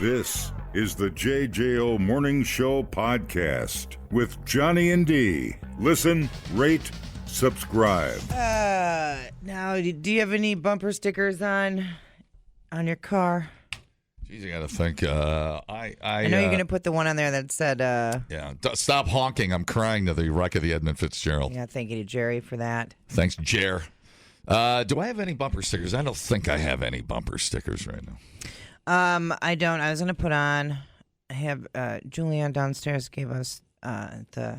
This is the JJO Morning Show podcast with Johnny and D. Listen, rate, subscribe. Now, do you have any bumper stickers on your car? Jeez, I got to think. I know you're going to put the one on there that said... Yeah, stop honking. I'm crying to the wreck of the Edmund Fitzgerald. Yeah, thank you to Jerry for that. Thanks, Jer. Do I have any bumper stickers? I don't think I have any bumper stickers right now. I don't. I was going to put on... I have... Julianne downstairs gave us the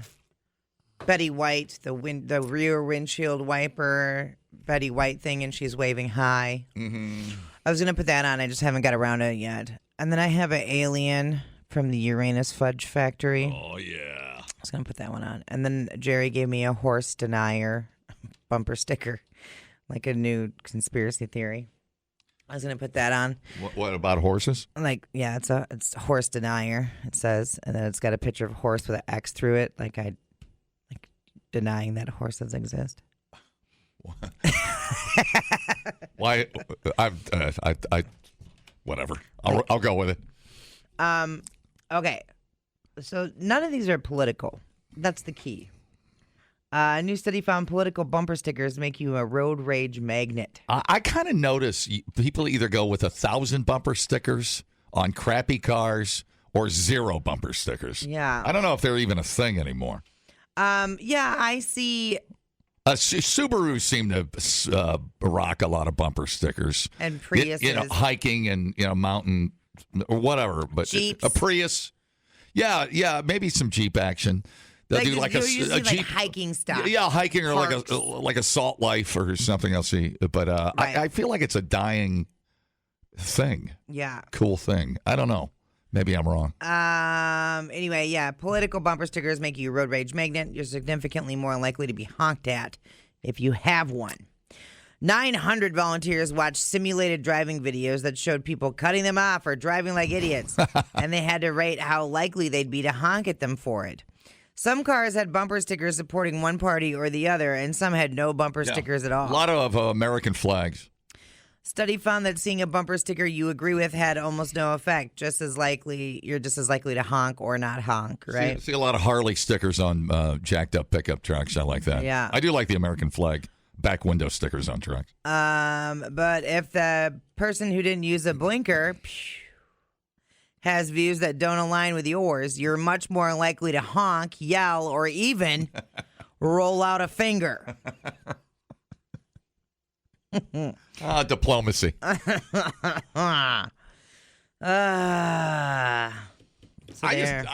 Betty White, the rear windshield wiper Betty White thing, and she's waving hi. Mm-hmm. I was going to put that on. I just haven't got around to it yet. And then I have an alien from the Uranus Fudge Factory. Oh, yeah. I was going to put that one on. And then Jerry gave me a horse denier bumper sticker, like a new conspiracy theory. I was going to put that on. What about horses? Like, yeah, it's a horse denier, it says. And then it's got a picture of a horse with an X through it, like denying that horses exist. Why? I whatever. I'll go with it. Okay. So none of these are political. That's the key. A new study found political bumper stickers make you a road rage magnet. I kind of notice people either go with 1,000 bumper stickers on crappy cars or 0 bumper stickers. Yeah. I don't know if they're even a thing anymore. Yeah, I see. Subaru seem to rock a lot of bumper stickers. And Priuses. Hiking and, mountain or whatever. But Jeeps. A Prius. Yeah, maybe some Jeep action. They'll do like a Jeep. Like hiking stuff. Yeah, hiking or like a Salt Life or something else. But right. I feel like it's a dying thing. Yeah. Cool thing. I don't know. Maybe I'm wrong. Anyway, yeah, political bumper stickers make you a road rage magnet. You're significantly more likely to be honked at if you have one. 900 volunteers watched simulated driving videos that showed people cutting them off or driving like idiots, and they had to rate how likely they'd be to honk at them for it. Some cars had bumper stickers supporting one party or the other, and some had no bumper stickers at all. A lot of American flags. Study found that seeing a bumper sticker you agree with had almost no effect. You're just as likely to honk or not honk, right? See a lot of Harley stickers on jacked up pickup trucks. I like that. Yeah. I do like the American flag back window stickers on trucks. But if the person who didn't use a blinker has views that don't align with yours, you're much more likely to honk, yell, or even roll out a finger. Diplomacy. So I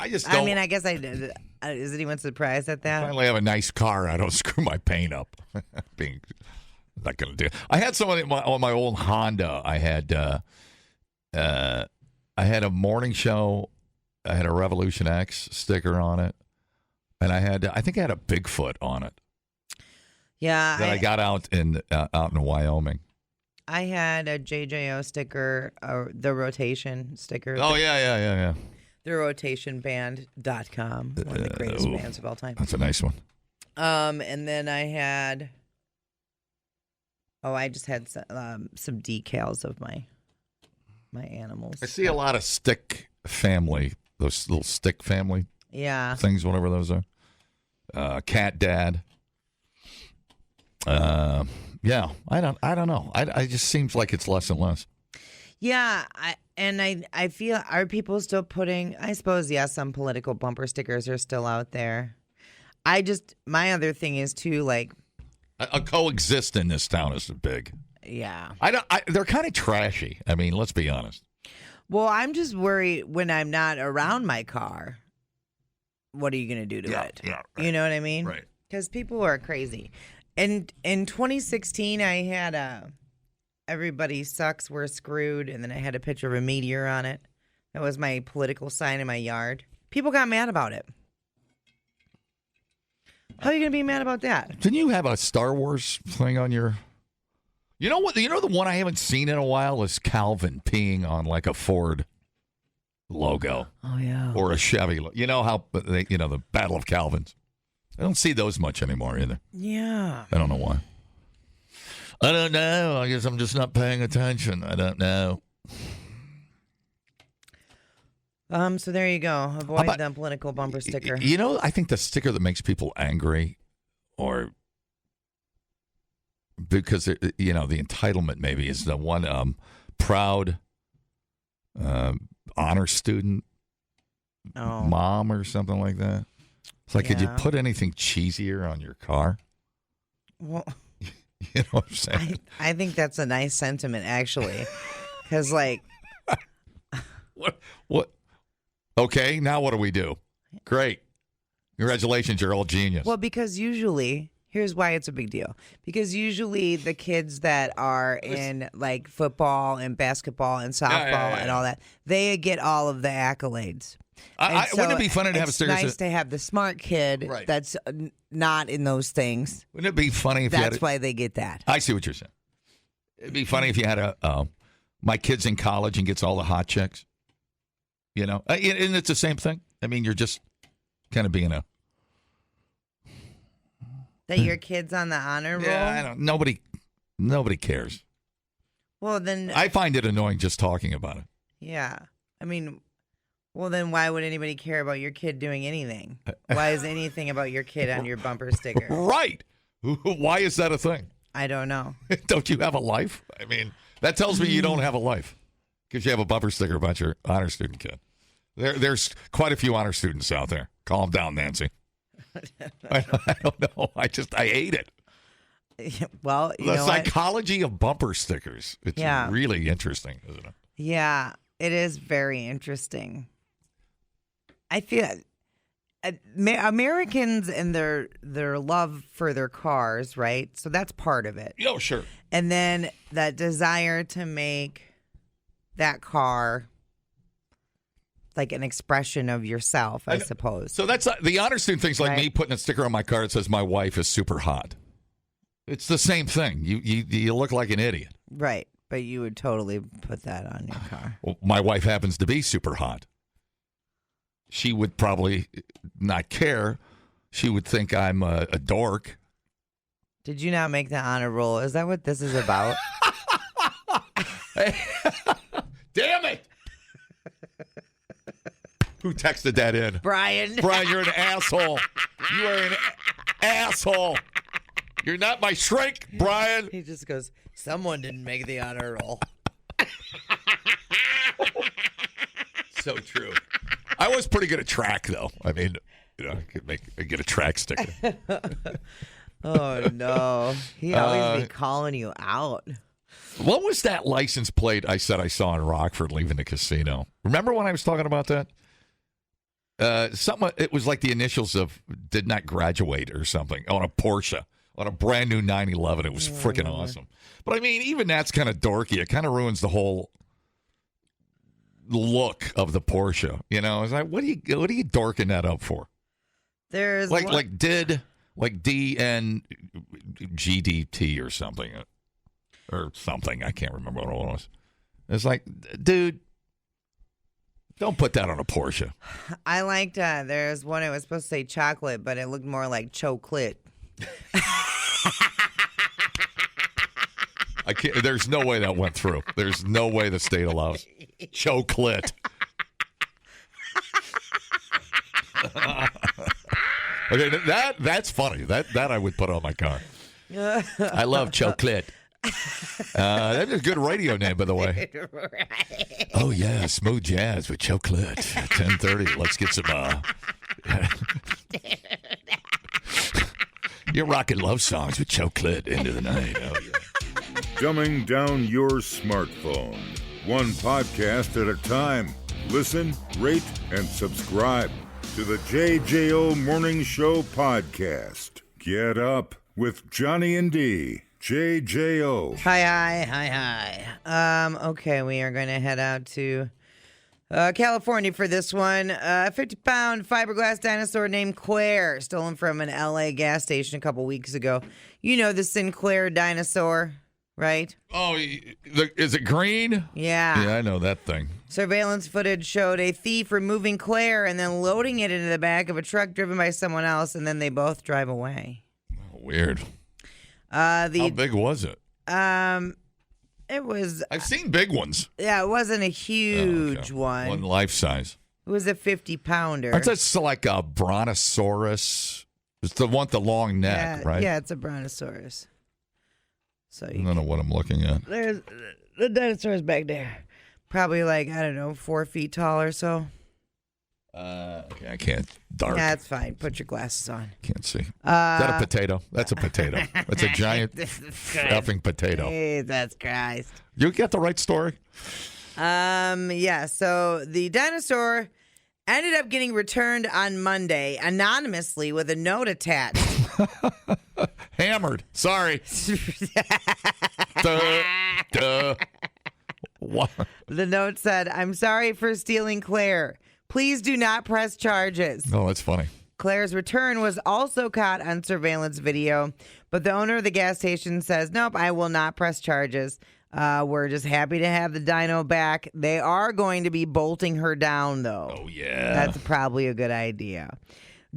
just don't. I mean, I guess I did. Is anyone surprised at that? I finally have a nice car. I don't screw my paint up. Being not going to do. I had someone on my old Honda. I had a morning show. I had a Revolution X sticker on it, and I think I had a Bigfoot on it. Yeah, that I got out in Wyoming. I had a JJO sticker, the rotation sticker. Oh, yeah. TheRotationBand.com, one of the greatest bands of all time. That's a nice one. And then I had, I just had some decals of my animals. I see a lot of stick family, those little stick family things, whatever those are. Cat Dad. Yeah, I don't know. I just seems like it's less and less. Yeah, I feel, are people still putting, I suppose, some political bumper stickers are still out there. My other thing is too, like, a coexist in this town is big. Yeah. They're kind of trashy. I mean, let's be honest. Well, I'm just worried when I'm not around my car, what are you going to do to it? Yeah, right. You know what I mean? Right. Because people are crazy. And in 2016, I had Everybody Sucks, We're Screwed, and then I had a picture of a meteor on it. That was my political sign in my yard. People got mad about it. How are you going to be mad about that? Didn't you have a Star Wars thing on your... You know what? You know the one I haven't seen in a while is Calvin peeing on like a Ford logo. Oh, yeah. Or a Chevy. You know how, the Battle of Calvins. I don't see those much anymore either. Yeah. I don't know why. I don't know. I guess I'm just not paying attention. I don't know. So there you go. Avoid the political bumper sticker. You know, I think the sticker that makes people angry, or because the entitlement maybe is the one proud honor student mom or something like that. It's like, could you put anything cheesier on your car? Well, you know what I'm saying? I think that's a nice sentiment, actually, because like, what? Okay, now what do we do? Great. Congratulations, you're all genius. Well, because usually, here's why it's a big deal. Because usually the kids that are in like football and basketball and softball and all that, they get all of the accolades. Wouldn't it be funny to have a sticker? It's nice to have the smart kid that's not in those things. Wouldn't it be funny if that's why they get that? I see what you're saying. It'd be funny if you had my kid's in college and gets all the hot chicks. You know, and it's the same thing. I mean, you're just kind of being that your kid's on the honor roll. Yeah, I don't. Nobody cares. Well, then I find it annoying just talking about it. Yeah, I mean, well, then why would anybody care about your kid doing anything? Why is anything about your kid on your bumper sticker? Right. Why is that a thing? I don't know. Don't you have a life? I mean, that tells me you don't have a life because you have a bumper sticker about your honor student kid. There's quite a few honor students out there. Calm down, Nancy. I don't know. I hate it. Well, the psychology of bumper stickers. It's really interesting, isn't it? Yeah, it is very interesting. I feel Americans and their love for their cars, right? So that's part of it. Oh, sure. And then that desire to make that car like an expression of yourself, I suppose. So that's the honor student thing's like me putting a sticker on my car that says my wife is super hot. It's the same thing. You look like an idiot. Right. But you would totally put that on your car. Well, my wife happens to be super hot. She would probably not care. She would think I'm a dork. Did you not make the honor roll? Is that what this is about? Damn it! Who texted that in? Brian. Brian, you're an asshole. You are an asshole. You're not my shrink, Brian. He just goes, someone didn't make the honor roll. So true. I was pretty good at track, though. I mean, I could get a track sticker. Oh, no. He'd always be calling you out. What was that license plate I said I saw in Rockford leaving the casino? Remember when I was talking about that? It was like the initials of did not graduate or something on a Porsche, on a brand new 911. It was freaking awesome. But I mean, even that's kind of dorky. It kind of ruins the whole look of the Porsche. You know, it's like, what are you dorking that up for? There's like DNGDT or something. Or something. I can't remember what it was. It's like, dude, don't put that on a Porsche. I liked there's one, it was supposed to say chocolate, but it looked more like Cho Clit. I can't. There's no way that went through. There's no way the state allows Cho Clit. Okay, that's funny. That I would put on my car. I love Cho Clit. That's a good radio name, by the way. Right. Oh yeah, smooth jazz with Cho Clit. 10:30. Let's get some. You're rocking love songs with Cho Clit into the night. Oh yeah. Dumbing down your smartphone, one podcast at a time. Listen, rate, and subscribe to the JJO Morning Show podcast. Get up with Johnny and D. JJO. Hi. Okay, we are going to head out to California for this one. A 50-pound fiberglass dinosaur named Claire, stolen from an L.A. gas station a couple weeks ago. You know the Sinclair dinosaur, right? Oh, is it green? Yeah. Yeah, I know that thing. Surveillance footage showed a thief removing Claire and then loading it into the back of a truck driven by someone else, and then they both drive away. Oh, weird. How big was it? It was. I've seen big ones. Yeah, it wasn't a huge one. One life size. It was a 50-pounder. It's like a brontosaurus. It's the one with the long neck, right? Yeah, it's a brontosaurus. So I don't know what I'm looking at. There's the dinosaur's back there. Probably like, I don't know, 4 feet tall or so. Okay, I can't. Dark. That's fine. Put your glasses on. Can't see. Is that a potato? That's a potato. That's a giant effing potato. Jesus Christ. You get the right story? Yeah, so the dinosaur ended up getting returned on Monday anonymously with a note attached. Hammered. Sorry. Duh. What? The note said, "I'm sorry for stealing Claire. Please do not press charges." Oh, that's funny. Claire's return was also caught on surveillance video, but the owner of the gas station says, "Nope, I will not press charges. We're just happy to have the dino back." They are going to be bolting her down, though. Oh, yeah. That's probably a good idea.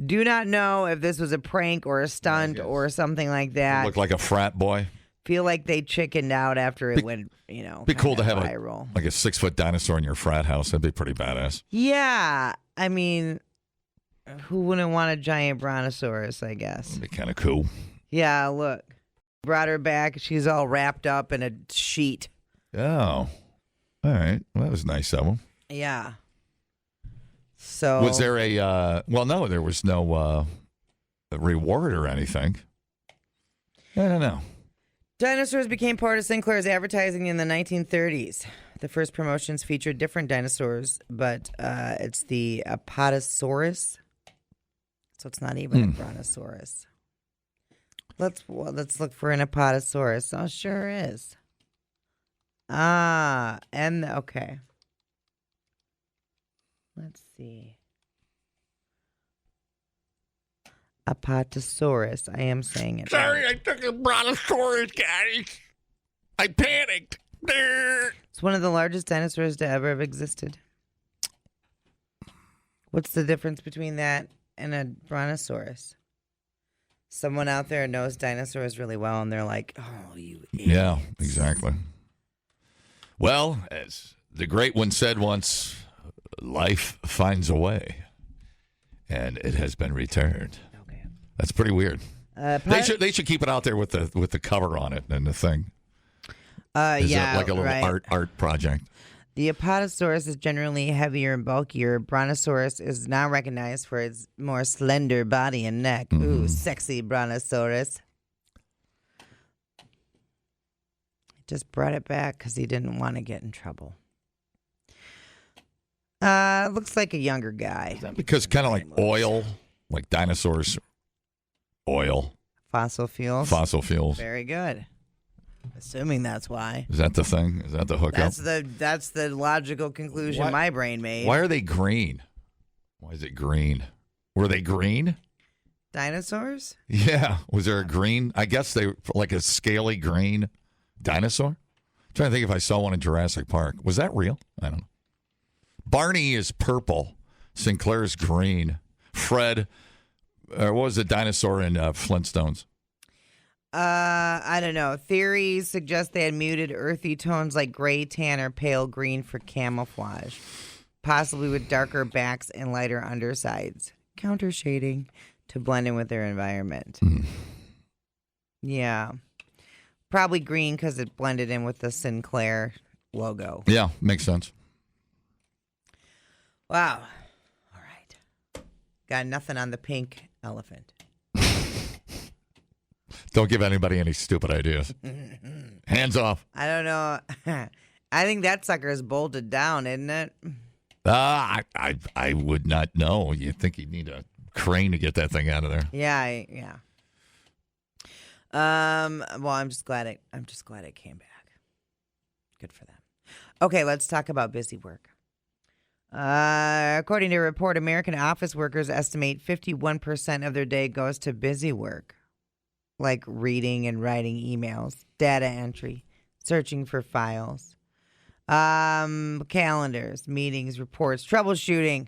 Do not know if this was a prank or a stunt or something like that. Look like a frat boy. Feel like they chickened out after it went, Be cool to have viral. a 6-foot dinosaur in your frat house. That'd be pretty badass. Yeah. I mean, who wouldn't want a giant brontosaurus, I guess? That'd be kind of cool. Yeah, look. Brought her back. She's all wrapped up in a sheet. Oh. All right. Well, that was nice of them. Yeah. So. Was there no, there was no reward or anything. I don't know. Dinosaurs became part of Sinclair's advertising in the 1930s. The first promotions featured different dinosaurs, but it's the Apatosaurus. So it's not even a Brontosaurus. Let's look for an Apatosaurus. Oh, sure is. Okay. Let's see. Apatosaurus. I am saying it. Sorry, I took a brontosaurus, guys. I panicked. It's one of the largest dinosaurs to ever have existed. What's the difference between that and a brontosaurus? Someone out there knows dinosaurs really well, and they're like, "Oh, you idiot." Yeah, exactly. Well, as the great one said once, life finds a way, and it has been returned. Okay. That's pretty weird. They should keep it out there with the cover on it and the thing. Yeah, like a little right. art project. The Apatosaurus is generally heavier and bulkier. Brontosaurus is now recognized for its more slender body and neck. Mm-hmm. Ooh, sexy Brontosaurus. Just brought it back because he didn't want to get in trouble. Looks like a younger guy. Because kind of like oil, like dinosaurs, oil. Fossil fuels. Fossil fuels. Very good. Assuming that's why. Is that the thing? Is that the hookup? That's the logical conclusion my brain made. Why are they green? Why is it green? Were they green? Dinosaurs? Yeah. Was there a green? I guess they like a scaly green dinosaur. I'm trying to think if I saw one in Jurassic Park. Was that real? I don't know. Barney is purple. Sinclair's green. Fred, what was the dinosaur in Flintstones? I don't know. Theories suggest they had muted earthy tones like gray, tan, or pale green for camouflage, possibly with darker backs and lighter undersides, counter shading to blend in with their environment. Yeah. Probably green because it blended in with the Sinclair logo. Yeah, makes sense. Wow. All right. Got nothing on the pink elephant. Don't give anybody any stupid ideas. Hands off. I don't know. I think that sucker is bolted down, isn't it? I would not know. You'd think you'd need a crane to get that thing out of there. Yeah, yeah. Well, I'm just glad it came back. Good for them. Okay, let's talk about busy work. According to a report, American office workers estimate 51% of their day goes to busy work, like reading and writing emails, data entry, searching for files, calendars, meetings, reports, troubleshooting,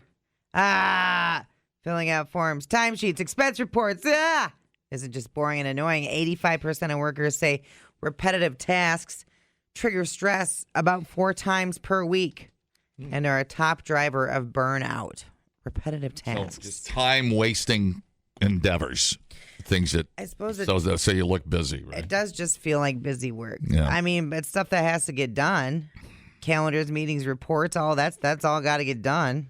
filling out forms, timesheets, expense reports. Isn't just boring and annoying. 85% of workers say repetitive tasks trigger stress about 4 times per week. and are a top driver of burnout. Repetitive tasks. So just time-wasting endeavors. Things that I suppose so you look busy, right? It does just feel like busy work. Yeah. I mean, but stuff that has to get done. Calendars, meetings, reports, all that's all got to get done.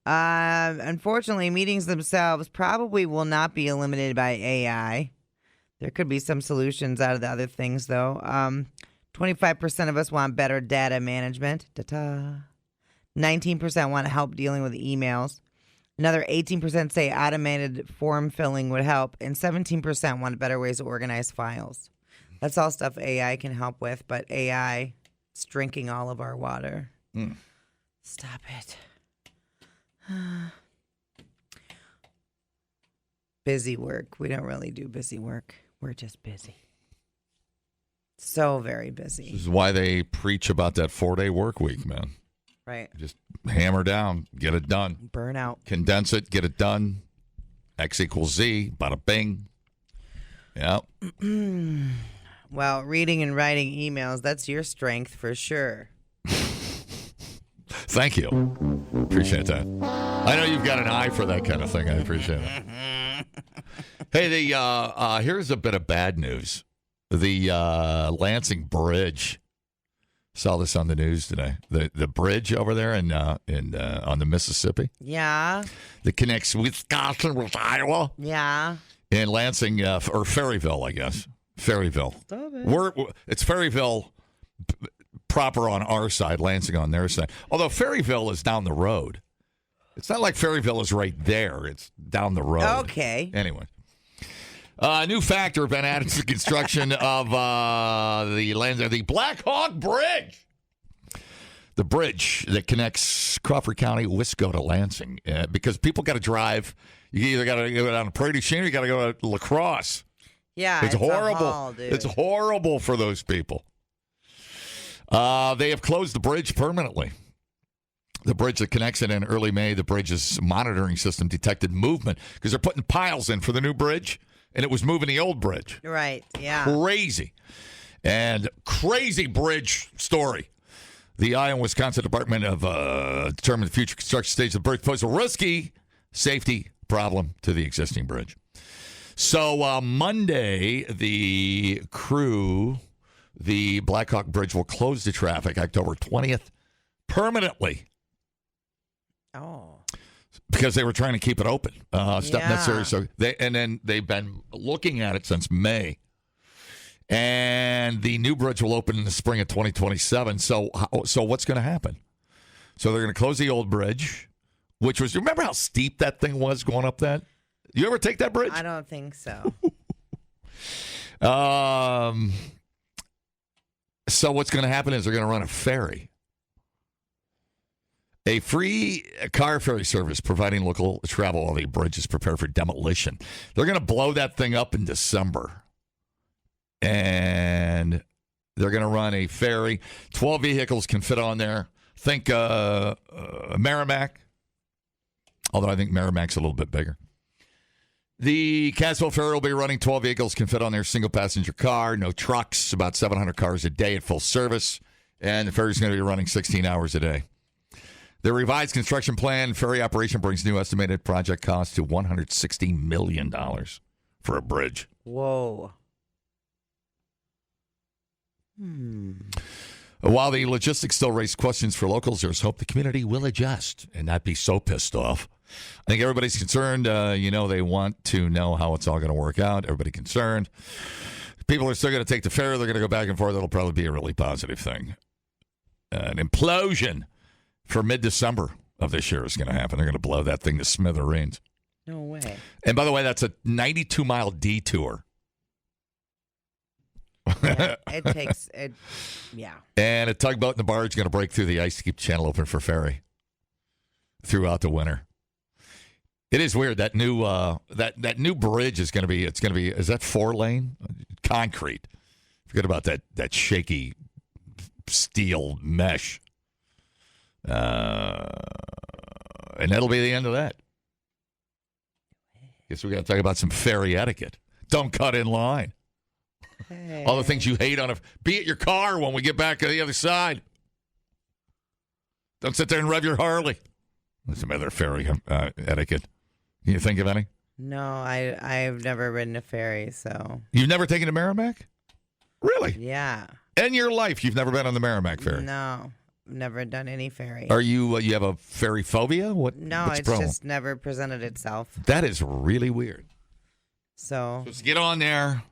Unfortunately, meetings themselves probably will not be eliminated by AI. There could be some solutions out of the other things, though. 25% of us want better data management. 19% want help dealing with emails. Another 18% say automated form filling would help. And 17% want better ways to organize files. That's all stuff AI can help with, but AI is drinking all of our water. Stop it. Busy work. We don't really do busy work. We're just busy. So very busy. This is why they preach about that 4-day work week, man. Right. Just hammer down, get it done. Burnout. Condense it, get it done. X equals Z, bada bing. Yeah. Well, reading and writing emails, that's your strength for sure. Thank you. Appreciate that. I know you've got an eye for that kind of thing. I appreciate it. Hey, here's a bit of bad news. The Lansing Bridge. Saw this on the news today. The bridge over there on the Mississippi. Yeah. That connects Wisconsin with Iowa. Yeah. In Lansing, or Ferryville, I guess. Ferryville. Stop it. It's Ferryville proper on our side, Lansing on their side. Although Ferryville is down the road. It's not like Ferryville is right there. It's down the road. Okay. Anyway. A new factor been added to the construction of the Black Hawk Bridge. The bridge that connects Crawford County, Wisco to Lansing. Because people got to drive. You either got to go down to Prairie du Chien or you got to go to La Crosse. Yeah, it's horrible. A haul, dude. It's horrible for those people. They have closed the bridge permanently. The bridge that connects it in early May, the bridge's monitoring system detected movement because they're putting piles in for the new bridge, and it was moving the old bridge. Right, yeah. Crazy. And crazy bridge story. The Iowa and Wisconsin Department of determined the future construction stage of the bridge posed a risky safety problem to the existing bridge. So Monday, the crew, the Black Hawk Bridge will close to traffic October 20th permanently. Oh. Because they were trying to keep it open. Step Yeah. necessary. So they've been looking at it since May. And the new bridge will open in the spring of 2027. So what's going to happen? So they're going to close the old bridge, which was, remember how steep that thing was going up that? You ever take that bridge? I don't think so. So what's going to happen is they're going to run a ferry. A free car ferry service providing local travel while the bridge is prepared for demolition. They're going to blow that thing up in December. And they're going to run a ferry. 12 vehicles can fit on there. Think Merrimack. Although I think Merrimack's a little bit bigger. The Caswell Ferry will be running 12 vehicles, can fit on their single-passenger car. No trucks, about 700 cars a day at full service. And the ferry's going to be running 16 hours a day. The revised construction plan ferry operation brings new estimated project cost to $160 million for a bridge. Whoa. While the logistics still raise questions for locals, there's hope the community will adjust and not be so pissed off. I think everybody's concerned. They want to know how it's all going to work out. Everybody concerned. People are still going to take the ferry. They're going to go back and forth. It'll probably be a really positive thing. An implosion for mid-December of this year is going to happen. They're going to blow that thing to smithereens. No way. And by the way, that's a 92-mile detour. Yeah, it takes it. Yeah. And a tugboat and the barge is going to break through the ice to keep the channel open for ferry throughout the winter. It is weird that new that new bridge is going to be. It's going to be. Is that 4-lane concrete? Forget about that shaky steel mesh. And that'll be the end of that. Guess we got to talk about some ferry etiquette. Don't cut in line. Hey. All the things you hate on be at your car when we get back to the other side. Don't sit there and rev your Harley. There's some other ferry etiquette. Can you think of any? No, I've never ridden a ferry, so. You've never taken a Merrimack? Really? Yeah. In your life, you've never been on the Merrimack ferry? No, never done any ferry. Are you you have a ferry phobia? What's it's the problem? just never presented itself. That is really weird. So. Just get on there.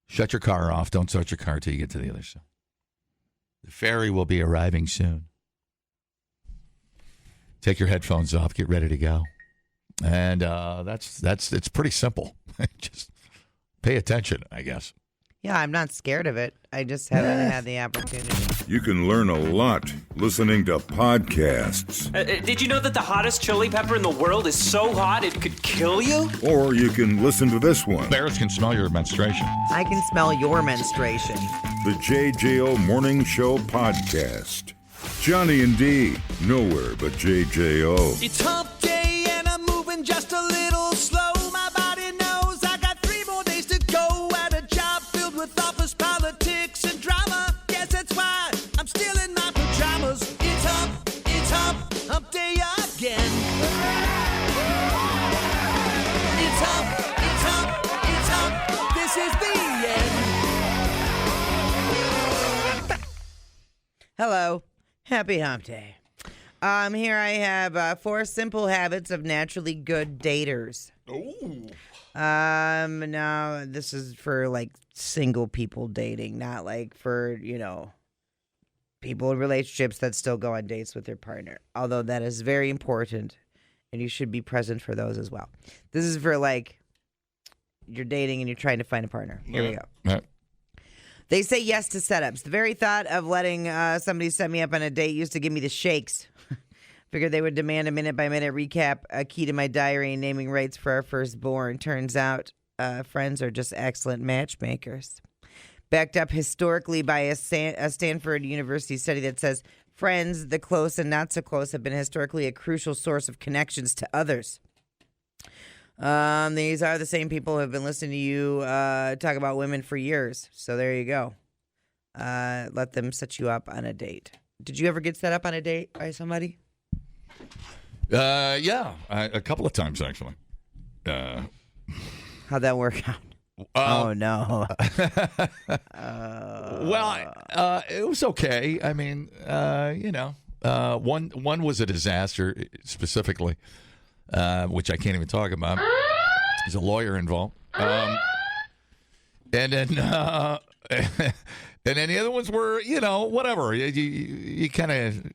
Shut your car off. Don't start your car till you get to the other side. The ferry will be arriving soon. Take your headphones off. Get ready to go. And it's pretty simple. Just pay attention, I guess. Yeah, I'm not scared of it. I just haven't had the opportunity. You can learn a lot listening to podcasts. Did you know that the hottest chili pepper in the world is so hot it could kill you? Or you can listen to this one. Bears can smell your menstruation. I can smell your menstruation. The JJO Morning Show Podcast. Johnny and D, nowhere but JJO. It's hump day and I'm moving just a little slow. My body knows I got 3 more days to go at a job filled with office politics and drama. Yes, that's why I'm still in my pajamas. It's hump day again. It's hump, this is the end. Hello. Happy hump day. Here I have 4 simple habits of naturally good daters. Ooh. Now this is for like single people dating, not like for, people in relationships that still go on dates with their partner. Although that is very important and you should be present for those as well. This is for like you're dating and you're trying to find a partner. Here we go. Yeah. They say yes to setups. The very thought of letting somebody set me up on a date used to give me the shakes. Figured they would demand a minute-by-minute recap, a key to my diary, and naming rights for our firstborn. Turns out friends are just excellent matchmakers. Backed up historically by a Stanford University study that says friends, the close and not so close, have been historically a crucial source of connections to others. These are the same people who have been listening to you talk about women for years. So there you go. Let them set you up on a date. Did you ever get set up on a date by somebody? Yeah, a couple of times actually. How'd that work out? Oh no. Well, it was okay. I mean, one was a disaster specifically. Which I can't even talk about. There's a lawyer involved. And then the other ones were, whatever. You kind of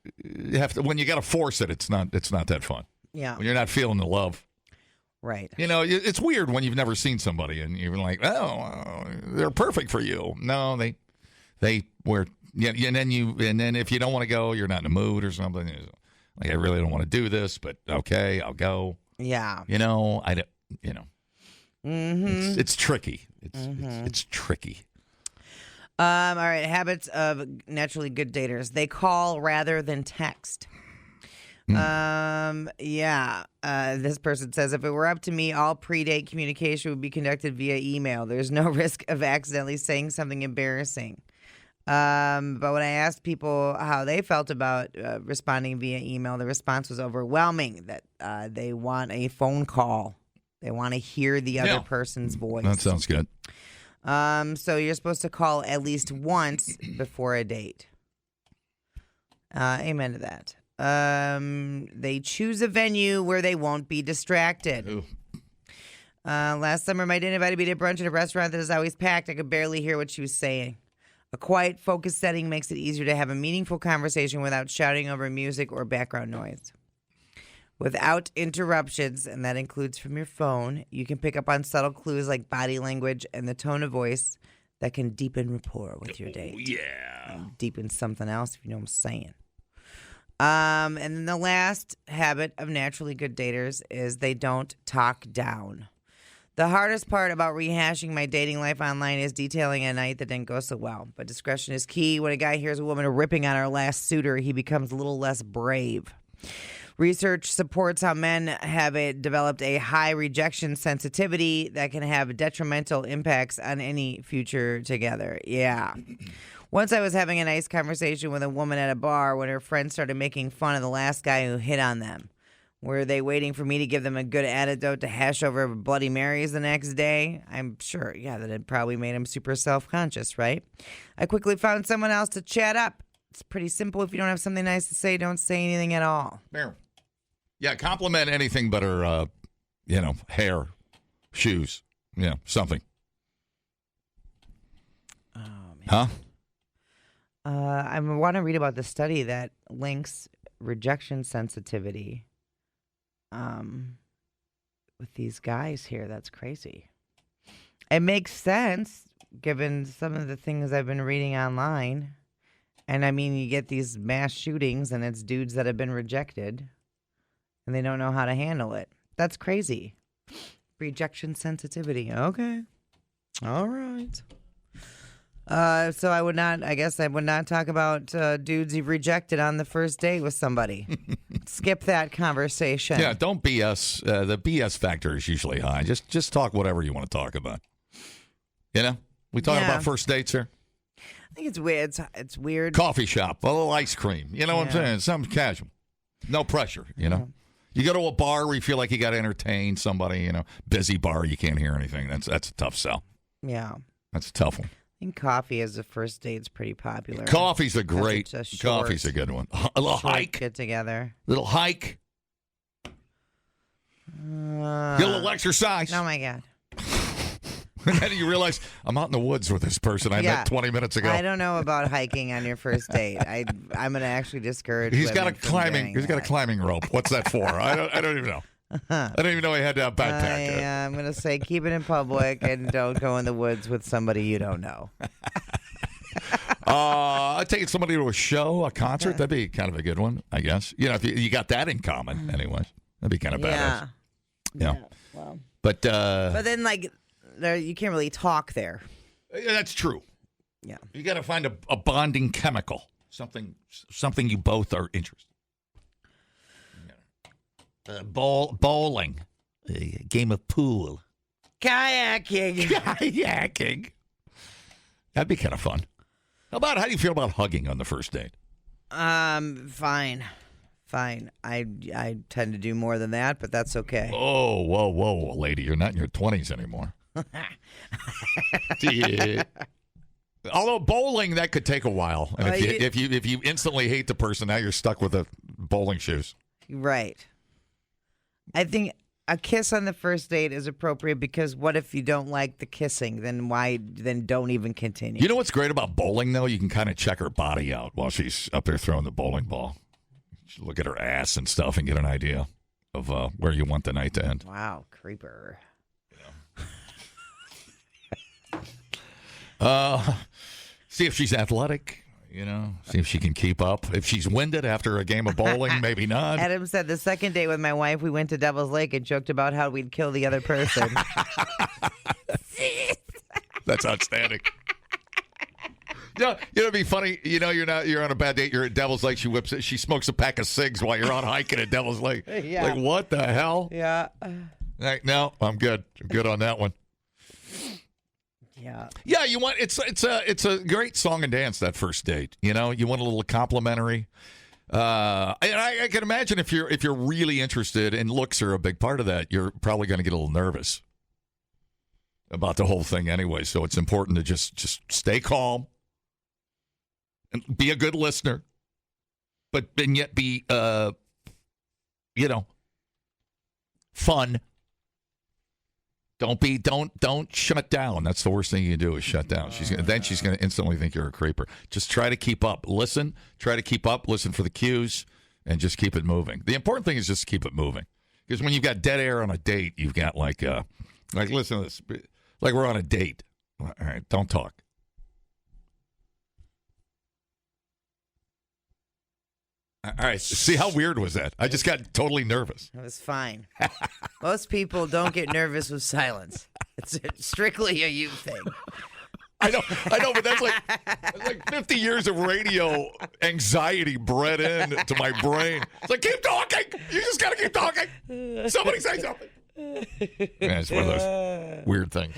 have to, when you got to force it, it's not that fun. Yeah. When you're not feeling the love. Right. It's weird when you've never seen somebody and you're like, oh, they're perfect for you. No, they were, and then if you don't want to go, you're not in the mood or something. Like, I really don't want to do this, but okay, I'll go. Yeah. I don't, Mm-hmm. It's tricky. It's tricky. All right. Habits of naturally good daters. They call rather than text. Yeah. This person says, if it were up to me, all pre-date communication would be conducted via email. There's no risk of accidentally saying something embarrassing. But when I asked people how they felt about responding via email, the response was overwhelming, that they want a phone call. They want to hear the other person's voice. That sounds good. So you're supposed to call at least once before a date. Amen to that. They choose a venue where they won't be distracted. Ooh. Last summer, my date invited me to brunch at a restaurant that is always packed. I could barely hear what she was saying. A quiet, focused setting makes it easier to have a meaningful conversation without shouting over music or background noise. Without interruptions, and that includes from your phone, you can pick up on subtle clues like body language and the tone of voice that can deepen rapport with your date. Oh, yeah. Deepen something else, if you know what I'm saying. And then the last habit of naturally good daters is they don't talk down. The hardest part about rehashing my dating life online is detailing a night that didn't go so well. But discretion is key. When a guy hears a woman ripping on her last suitor, he becomes a little less brave. Research supports how men have developed a high rejection sensitivity that can have detrimental impacts on any future together. Yeah. Once I was having a nice conversation with a woman at a bar when her friends started making fun of the last guy who hit on them. Were they waiting for me to give them a good antidote to hash over Bloody Marys the next day? I'm sure, that it probably made him super self-conscious, right? I quickly found someone else to chat up. It's pretty simple. If you don't have something nice to say, don't say anything at all. There. Yeah, compliment anything but her, hair, shoes, something. Oh, man. Huh? I want to read about the study that links rejection sensitivity with these guys here. That's crazy. It makes sense given some of the things I've been reading online. And I mean, you get these mass shootings and it's dudes that have been rejected and they don't know how to handle it. That's crazy. Rejection sensitivity. Okay. All right. So I would not talk about dudes you've rejected on the first date with somebody. Skip that conversation. Yeah, don't BS. The BS factor is usually high. Just talk whatever you want to talk about. We talking about first dates here? I think it's weird. It's weird. Coffee shop, a little ice cream. You know what I'm saying? Something casual. No pressure, You go to a bar where you feel like you got to entertain somebody, busy bar, you can't hear anything. That's a tough sell. Yeah. That's a tough one. I think coffee as a first date is pretty popular. Coffee's a coffee's a good one. A little hike. Get together. Little hike. Get a little exercise. Oh, my God. And then you realize, I'm out in the woods with this person I met 20 minutes ago. I don't know about hiking on your first date. I'm going to actually discourage He's got a women climbing rope. What's that for? I don't even know. I don't even know he had to have backpack. I'm going to say keep it in public and don't go in the woods with somebody you don't know. I'd take somebody to a show, a concert. That'd be kind of a good one, I guess. If you got that in common, anyways. That'd be kind of badass. Yeah. Well. But then, you can't really talk there. Yeah, that's true. Yeah. You got to find a bonding chemical, something you both are interested in. Bowling, a game of pool, kayaking. That'd be kind of fun. How do you feel about hugging on the first date? Fine. I tend to do more than that, but that's okay. Oh, whoa, lady, you're not in your 20s anymore. Yeah. Although bowling, that could take a while, and if you instantly hate the person, now you're stuck with the bowling shoes. Right. I think a kiss on the first date is appropriate because what if you don't like the kissing? Then don't even continue. You know what's great about bowling though? You can kind of check her body out while she's up there throwing the bowling ball. Look at her ass and stuff and get an idea of where you want the night to end. Wow, creeper. See if she's athletic, see if she can keep up. If she's winded after a game of bowling, maybe not. Adam said the second date with my wife, we went to Devil's Lake and joked about how we'd kill the other person. That's outstanding. It'd be funny. You're on a bad date. You're at Devil's Lake. She smokes a pack of cigs while you're on hiking at Devil's Lake. Yeah. Like, what the hell? Yeah. No, I'm good. I'm good on that one. Yeah. Yeah, it's a great song and dance, that first date. You want a little complimentary. And I can imagine if you're really interested, and looks are a big part of that, you're probably going to get a little nervous about the whole thing anyway. So it's important to just stay calm and be a good listener, and yet be fun. Don't shut down. That's the worst thing you can do is shut down. She's gonna instantly think you're a creeper. Just try to keep up. Listen for the cues, and just keep it moving. The important thing is just keep it moving. Because when you've got dead air on a date, you've got like listen to this. Like we're on a date. All right, don't talk. All right. See, how weird was that? I just got totally nervous. It was fine. Most people don't get nervous with silence. It's strictly a you thing. I know, but that's like 50 years of radio anxiety bred into my brain. It's like, keep talking. You just got to keep talking. Somebody say something. Yeah, it's one of those weird things.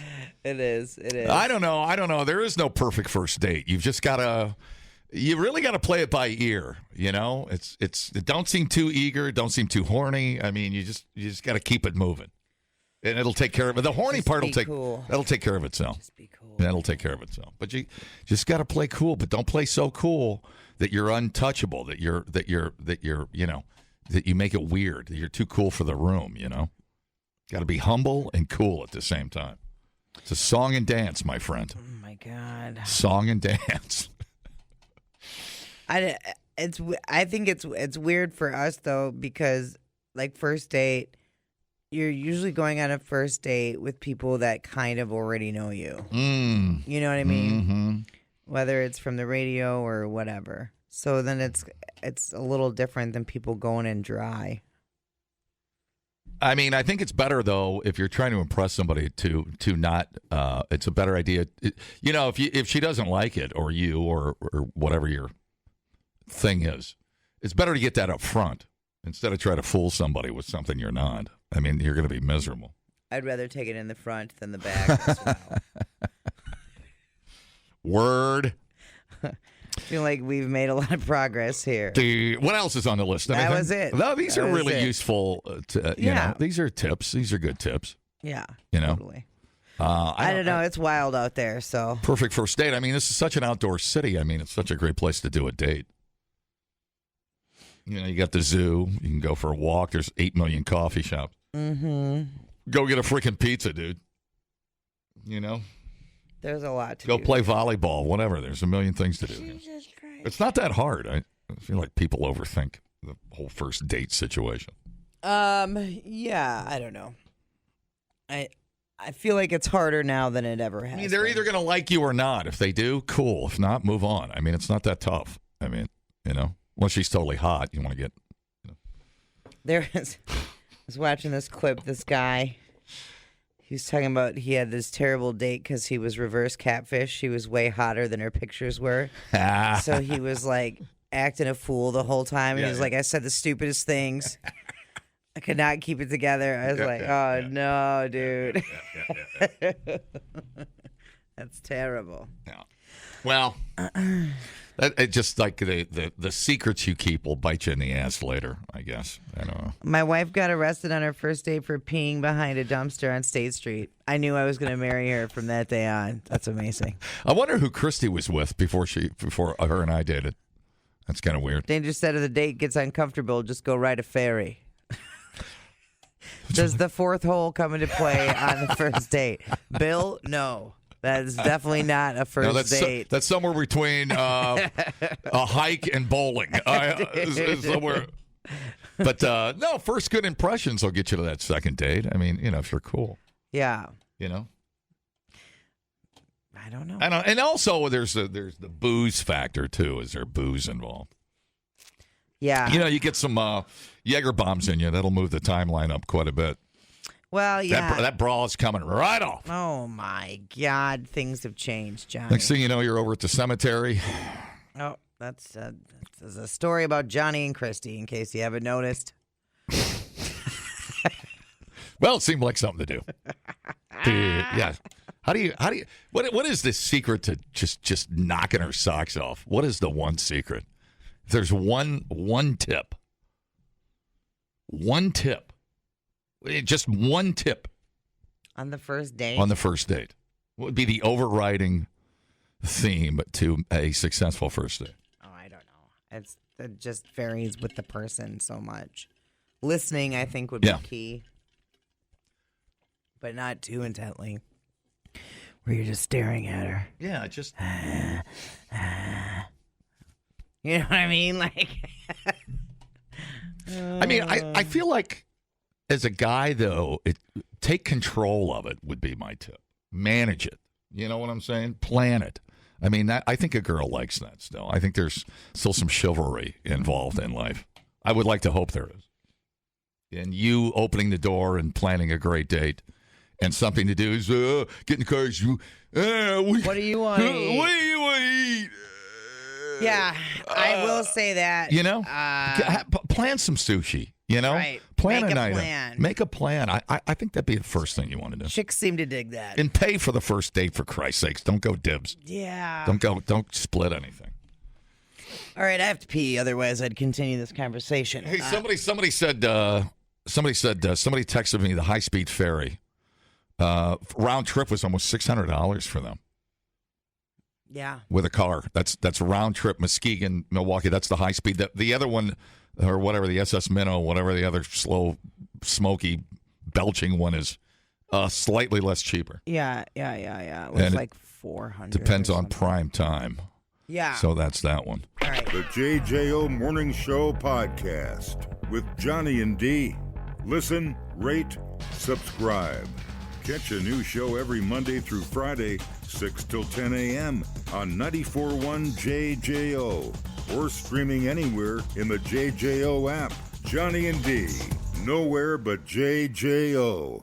It is. I don't know. There is no perfect first date. You've just got to. You really got to play it by ear. You know, don't seem too eager. Don't seem too horny. I mean, you just got to keep it moving, and it'll take care of it. The horny part will take. Cool. That'll take care of itself. Just be cool. That'll take care of itself. But you just got to play cool. But don't play so cool that you're untouchable. That you're you know that you make it weird. That you're too cool for the room. You know, got to be humble and cool at the same time. It's a song and dance, my friend. Oh my God. Song and dance. I think it's weird for us though, because like first date, you're usually going on a first date with people that kind of already know you. You know what I mean? Mm-hmm. Whether it's from the radio or whatever. So then it's a little different than people going in dry. I mean, I think it's better though if you're trying to impress somebody to not. It's a better idea. You know, if she doesn't like it or you or whatever your thing is, it's better to get that up front instead of try to fool somebody with something you're not. I mean, you're going to be miserable. I'd rather take it in the front than the back as well. Word. I feel like we've made a lot of progress here. What else is on the list? That was it. No, these That are was really it. useful. You know, these are tips. These are good tips. Yeah. You know? Totally. I don't know. It's wild out there, so. Perfect first date. I mean, this is such an outdoor city. I mean, it's such a great place to do a date. You know, you got the zoo. You can go for a walk. There's 8 million coffee shops. Mm-hmm. Go get a freaking pizza, dude. You know? There's a lot to Go do. play volleyball, whatever. There's a million things to do. Jesus Christ. It's not that hard. I feel like people overthink the whole first date situation. Yeah, I don't know. I feel like it's harder now than it ever has. I mean, they're either going to like you or not. If they do, cool. If not, move on. I mean, it's not that tough. I mean, you know, unless she's totally hot, you want to get. You know. There is. I was watching this clip. This guy, he was talking about he had this terrible date because he was reverse catfish. She was way hotter than her pictures were. So he was like acting a fool the whole time. And he was like, I said the stupidest things. I could not keep it together. I was no, dude. That's terrible. Yeah. Well, it just like the secrets you keep will bite you in the ass later, I guess. I don't know. My wife got arrested on her first date for peeing behind a dumpster on State Street. I knew I was going to marry her from that day on. That's amazing. I wonder who Christy was with before her and I dated. That's kind of weird. Danger said if the date gets uncomfortable, just go ride a ferry. Does the fourth hole come into play on the first date? Bill, no. That is definitely not a first date. That's somewhere between a hike and bowling. Somewhere. But no, first good impressions will get you to that second date. I mean, you know, if you're cool. Yeah. You know? I don't know. And also there's the booze factor too. Is there booze involved? Yeah. You know, you get some Jaeger bombs in you. That'll move the timeline up quite a bit. Well, yeah. That brawl is coming right off. Oh, my God. Things have changed, Johnny. Next thing you know, you're over at the cemetery. Oh, that's a story about Johnny and Christy, in case you haven't noticed. Well, it seemed like something to do. Yeah. How do you what is the secret to just knocking her socks off? What is the one secret? If there's one tip. Just one tip. On the first date? On the first date. What would be the overriding theme to a successful first date? Oh, I don't know. It just varies with the person so much. Listening, I think, would be key. But not too intently. Where you're just staring at her. Yeah, just... You know what I mean? Like... I mean, I feel like as a guy, though, take control of it would be my tip. Manage it. You know what I'm saying? Plan it. I mean, I think a girl likes that still. I think there's still some chivalry involved in life. I would like to hope there is. And you opening the door and planning a great date and something to do is get in the car. What do you want to eat? What do you want to eat? Yeah, I will say that. You know? Plan some sushi, you know? Right. Plan Make a a night. plan. Make a plan. I think that'd be the first thing you want to do. Chicks seem to dig that. And pay for the first date, for Christ's sakes. Don't go dibs. Yeah. Don't split anything. All right, I have to pee. Otherwise, I'd continue this conversation. Hey, somebody said somebody texted me the high-speed ferry. Round trip was almost $600 for them. Yeah. With a car. That's round trip, Muskegon, Milwaukee. That's the high speed. The other one, or whatever, the SS Minnow, whatever the other slow, smoky, belching one is, slightly less cheaper. Yeah. It was like 400. Depends on prime time. Yeah. So that's that one. All right. The JJO Morning Show podcast with Johnny and D. Listen, rate, subscribe. Catch a new show every Monday through Friday, 6 till 10 a.m. on 94.1 JJO or streaming anywhere in the JJO app. Johnny and D, nowhere but JJO.